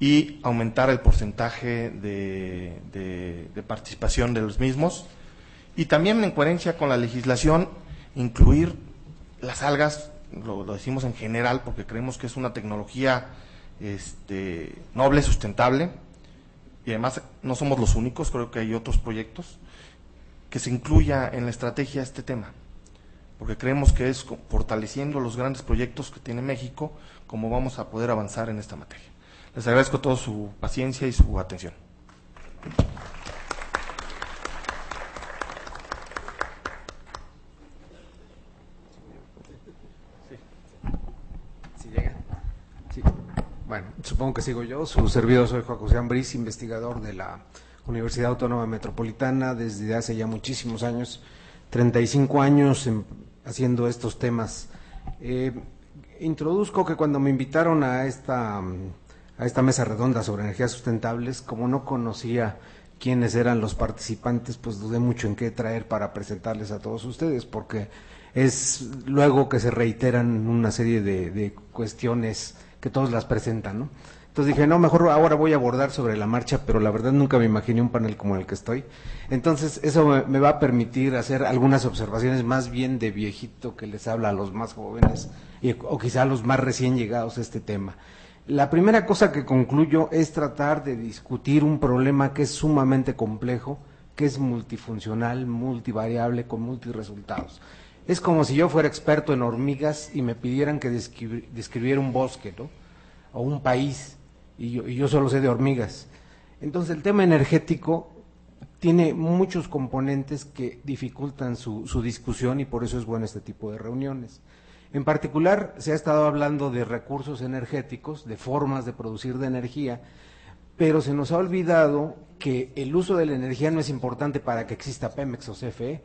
y aumentar el porcentaje de participación de los mismos, y también en coherencia con la legislación incluir las algas, lo decimos en general porque creemos que es una tecnología noble, sustentable, y además no somos los únicos, creo que hay otros proyectos, que se incluya en la estrategia este tema, porque creemos que es fortaleciendo los grandes proyectos que tiene México como vamos a poder avanzar en esta materia. Les agradezco toda su paciencia y su atención. ¿Sí llega? Sí. Bueno, supongo que sigo yo. Su servidor soy Juan José Ambriz, investigador de la Universidad Autónoma Metropolitana desde hace ya muchísimos años, 35 años haciendo estos temas. Introduzco que cuando me invitaron a esta mesa redonda sobre energías sustentables, como no conocía quiénes eran los participantes, pues dudé mucho en qué traer para presentarles a todos ustedes, porque es luego que se reiteran una serie de cuestiones que todos las presentan, ¿no? Entonces dije, no, mejor ahora voy a abordar sobre la marcha, pero la verdad nunca me imaginé un panel como el que estoy. Entonces eso me va a permitir hacer algunas observaciones más bien de viejito que les habla a los más jóvenes o quizá a los más recién llegados a este tema. La primera cosa que concluyo es tratar de discutir un problema que es sumamente complejo, que es multifuncional, multivariable, con multiresultados. Es como si yo fuera experto en hormigas y me pidieran que describiera un bosque, ¿no? O un país, y yo solo sé de hormigas. Entonces el tema energético tiene muchos componentes que dificultan su discusión, y por eso es bueno este tipo de reuniones. En particular se ha estado hablando de recursos energéticos, de formas de producir de energía, pero se nos ha olvidado que el uso de la energía no es importante para que exista Pemex o CFE.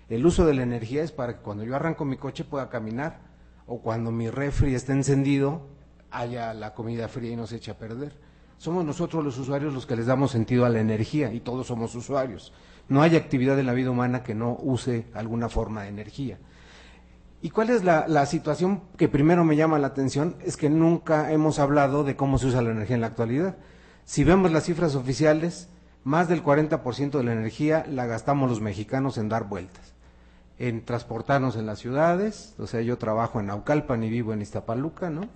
El uso de la energía es para que cuando yo arranco mi coche pueda caminar, o cuando mi refri esté encendido haya la comida fría y no se eche a perder. Somos nosotros los usuarios los que les damos sentido a la energía, y todos somos usuarios. No hay actividad en la vida humana que no use alguna forma de energía. ¿Y cuál es la situación que primero me llama la atención? Es que nunca hemos hablado de cómo se usa la energía en la actualidad. Si vemos las cifras oficiales, más del 40% de la energía la gastamos los mexicanos en dar vueltas, en transportarnos en las ciudades. O sea, yo trabajo en Naucalpan y vivo en Iztapaluca, ¿no?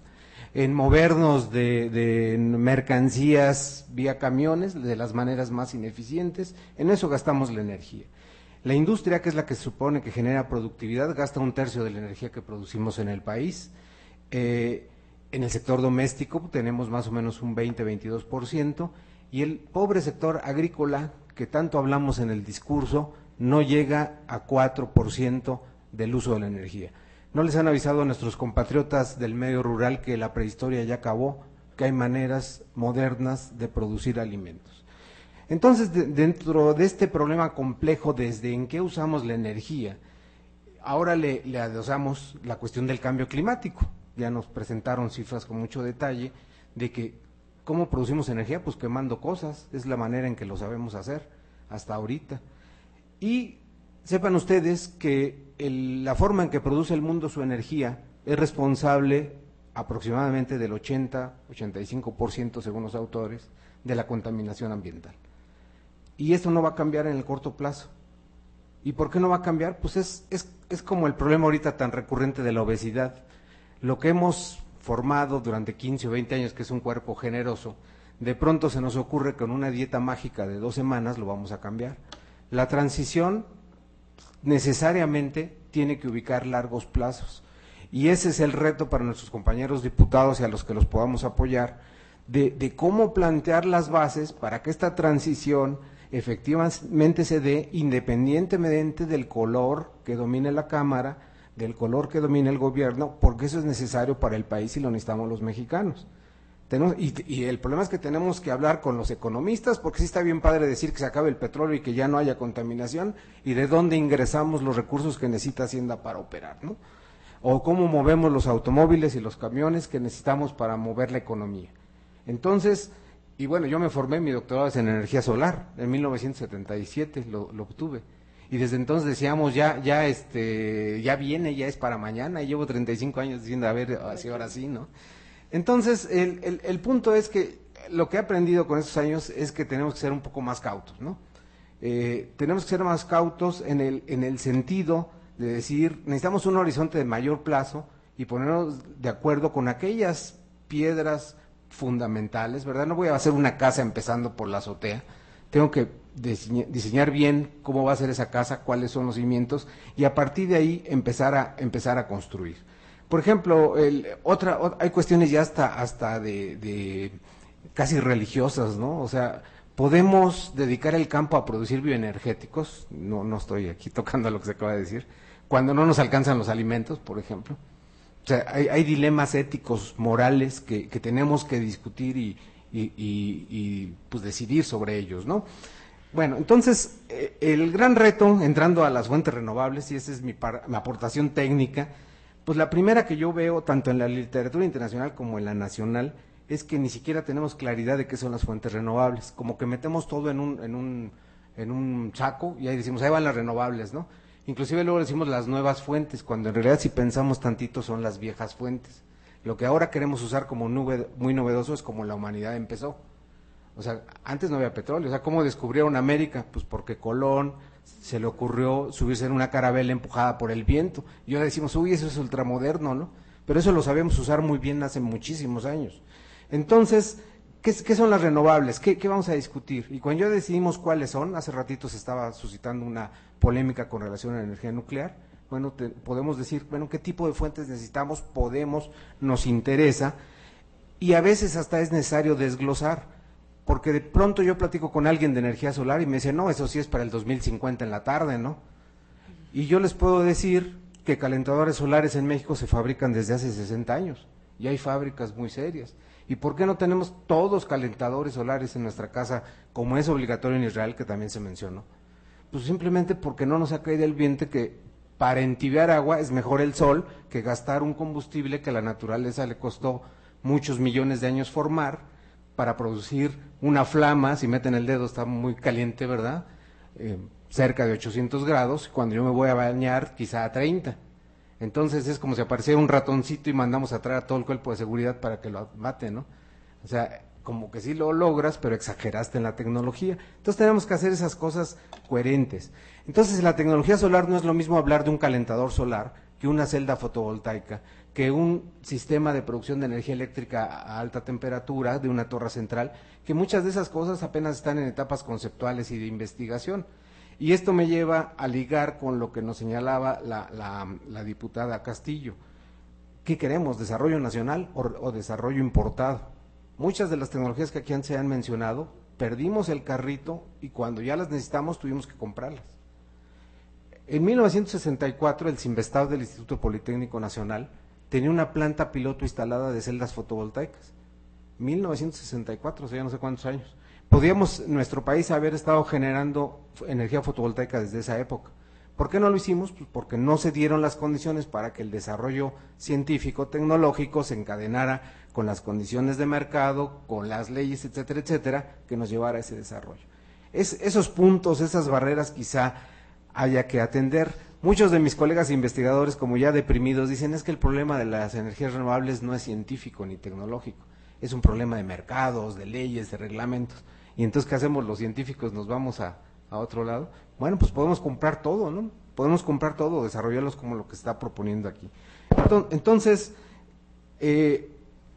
En movernos de mercancías vía camiones de las maneras más ineficientes. En eso gastamos la energía. La industria, que es la que se supone que genera productividad, gasta 1/3 de la energía que producimos en el país. En el sector doméstico tenemos más o menos un 20-22%, y el pobre sector agrícola, que tanto hablamos en el discurso, no llega a 4% del uso de la energía. ¿No les han avisado a nuestros compatriotas del medio rural que la prehistoria ya acabó, que hay maneras modernas de producir alimentos? Entonces, dentro de este problema complejo, desde en qué usamos la energía, ahora le adosamos la cuestión del cambio climático. Ya nos presentaron cifras con mucho detalle de que ¿cómo producimos energía? Pues quemando cosas, es la manera en que lo sabemos hacer hasta ahorita. Y sepan ustedes que la forma en que produce el mundo su energía es responsable aproximadamente del 80-85%, según los autores, de la contaminación ambiental. Y esto no va a cambiar en el corto plazo. ¿Y por qué no va a cambiar? Pues es como el problema ahorita tan recurrente de la obesidad. Lo que hemos formado durante 15 o 20 años, que es un cuerpo generoso, de pronto se nos ocurre que con una dieta mágica de 2 semanas lo vamos a cambiar. La transición necesariamente tiene que ubicar largos plazos, y ese es el reto para nuestros compañeros diputados y a los que los podamos apoyar, de cómo plantear las bases para que esta transición efectivamente se dé independientemente del color que domine la Cámara, del color que domine el gobierno, porque eso es necesario para el país y lo necesitamos los mexicanos. Y el problema es que tenemos que hablar con los economistas, porque sí está bien padre decir que se acabe el petróleo y que ya no haya contaminación, y de dónde ingresamos los recursos que necesita Hacienda para operar, ¿no? O cómo movemos los automóviles y los camiones que necesitamos para mover la economía. Entonces, y bueno, yo me formé, mi doctorado es en energía solar, en 1977 lo obtuve, y desde entonces decíamos, ya viene, ya es para mañana, y llevo 35 años diciendo, a ver, así ahora sí, ¿no? Entonces, el punto es que lo que he aprendido con estos años es que tenemos que ser un poco más cautos, ¿no? Tenemos que ser más cautos en el sentido de decir, necesitamos un horizonte de mayor plazo y ponernos de acuerdo con aquellas piedras fundamentales, ¿verdad? No voy a hacer una casa empezando por la azotea, tengo que diseñar bien cómo va a ser esa casa, cuáles son los cimientos, y a partir de ahí empezar a construir. Por ejemplo, hay cuestiones ya hasta de casi religiosas, ¿no? O sea, podemos dedicar el campo a producir bioenergéticos, no estoy aquí tocando lo que se acaba de decir, cuando no nos alcanzan los alimentos, por ejemplo. O sea, hay dilemas éticos, morales, que tenemos que discutir y pues decidir sobre ellos, ¿no? Bueno, entonces, el gran reto, entrando a las fuentes renovables, y esa es mi aportación técnica, pues la primera que yo veo, tanto en la literatura internacional como en la nacional, es que ni siquiera tenemos claridad de qué son las fuentes renovables, como que metemos todo en un saco y ahí decimos, ahí van las renovables, ¿no? Inclusive luego decimos las nuevas fuentes, cuando en realidad si pensamos tantito son las viejas fuentes. Lo que ahora queremos usar como muy novedoso es como la humanidad empezó. O sea, antes no había petróleo. O sea, ¿cómo descubrieron América? Pues porque Colón se le ocurrió subirse en una carabela empujada por el viento. Y ahora decimos, uy, eso es ultramoderno, ¿no? Pero eso lo sabíamos usar muy bien hace muchísimos años. Entonces, ¿qué son las renovables? ¿Qué vamos a discutir? Y cuando ya decidimos cuáles son, hace ratito se estaba suscitando una polémica con relación a la energía nuclear. Bueno, podemos decir, bueno, ¿qué tipo de fuentes necesitamos? Nos interesa, y a veces hasta es necesario desglosar, porque de pronto yo platico con alguien de energía solar y me dice, no, eso sí es para el 2050 en la tarde, ¿no? Y yo les puedo decir que calentadores solares en México se fabrican desde hace 60 años, y hay fábricas muy serias. ¿Y por qué no tenemos todos calentadores solares en nuestra casa, como es obligatorio en Israel, que también se mencionó? Pues simplemente porque no nos ha caído el viento que para entibiar agua es mejor el sol que gastar un combustible que a la naturaleza le costó muchos millones de años formar para producir una flama. Si meten el dedo está muy caliente, ¿verdad? Cerca de 800 grados, cuando yo me voy a bañar quizá a 30. Entonces es como si apareciera un ratoncito y mandamos a traer a todo el cuerpo de seguridad para que lo mate, ¿no? O sea, como que sí lo logras, pero exageraste en la tecnología. Entonces tenemos que hacer esas cosas coherentes. Entonces, en la tecnología solar no es lo mismo hablar de un calentador solar que una celda fotovoltaica, que un sistema de producción de energía eléctrica a alta temperatura de una torre central, que muchas de esas cosas apenas están en etapas conceptuales y de investigación. Y esto me lleva a ligar con lo que nos señalaba la diputada Castillo. ¿Qué queremos? ¿Desarrollo nacional o desarrollo importado? Muchas de las tecnologías que aquí se han mencionado, perdimos el carrito y cuando ya las necesitamos tuvimos que comprarlas. En 1964 el Cinvestav del Instituto Politécnico Nacional tenía una planta piloto instalada de celdas fotovoltaicas. 1964, o sea, ya no sé cuántos años. Podíamos, nuestro país, haber estado generando energía fotovoltaica desde esa época. ¿Por qué no lo hicimos? Pues porque no se dieron las condiciones para que el desarrollo científico, tecnológico, se encadenara con las condiciones de mercado, con las leyes, etcétera, etcétera, que nos llevara a ese desarrollo. Esos puntos, esas barreras quizá haya que atender. Muchos de mis colegas investigadores, como ya deprimidos, dicen es que el problema de las energías renovables no es científico ni tecnológico, es un problema de mercados, de leyes, de reglamentos. Y entonces, ¿qué hacemos los científicos? ¿Nos vamos a otro lado? Bueno, pues podemos comprar todo, ¿no? Podemos comprar todo, desarrollarlos como lo que está proponiendo aquí. Entonces,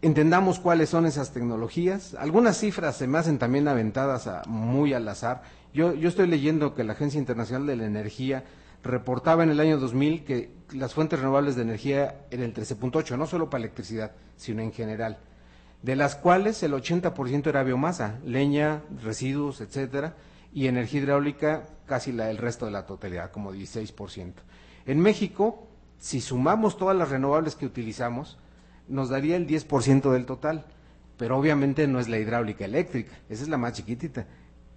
entendamos cuáles son esas tecnologías. Algunas cifras se me hacen también aventadas muy al azar. Yo estoy leyendo que la Agencia Internacional de la Energía reportaba en el año 2000 que las fuentes renovables de energía eran el 13.8, no solo para electricidad, sino en general, de las cuales el 80% era biomasa, leña, residuos, etcétera, y energía hidráulica casi el resto de la totalidad, como 16%. En México, si sumamos todas las renovables que utilizamos, nos daría el 10% del total, pero obviamente no es la hidráulica eléctrica, esa es la más chiquitita.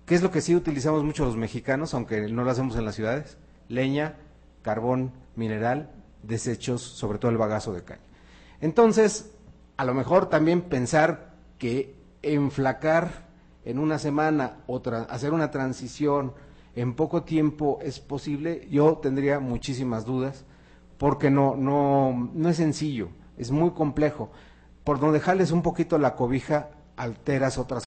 ¿Qué es lo que sí utilizamos mucho los mexicanos, aunque no lo hacemos en las ciudades? Leña, carbón, mineral, desechos, sobre todo el bagazo de caña. Entonces, a lo mejor también pensar que enflacar en una semana o hacer una transición en poco tiempo es posible, yo tendría muchísimas dudas, porque no es sencillo, es muy complejo. Por donde jales un poquito la cobija, alteras otras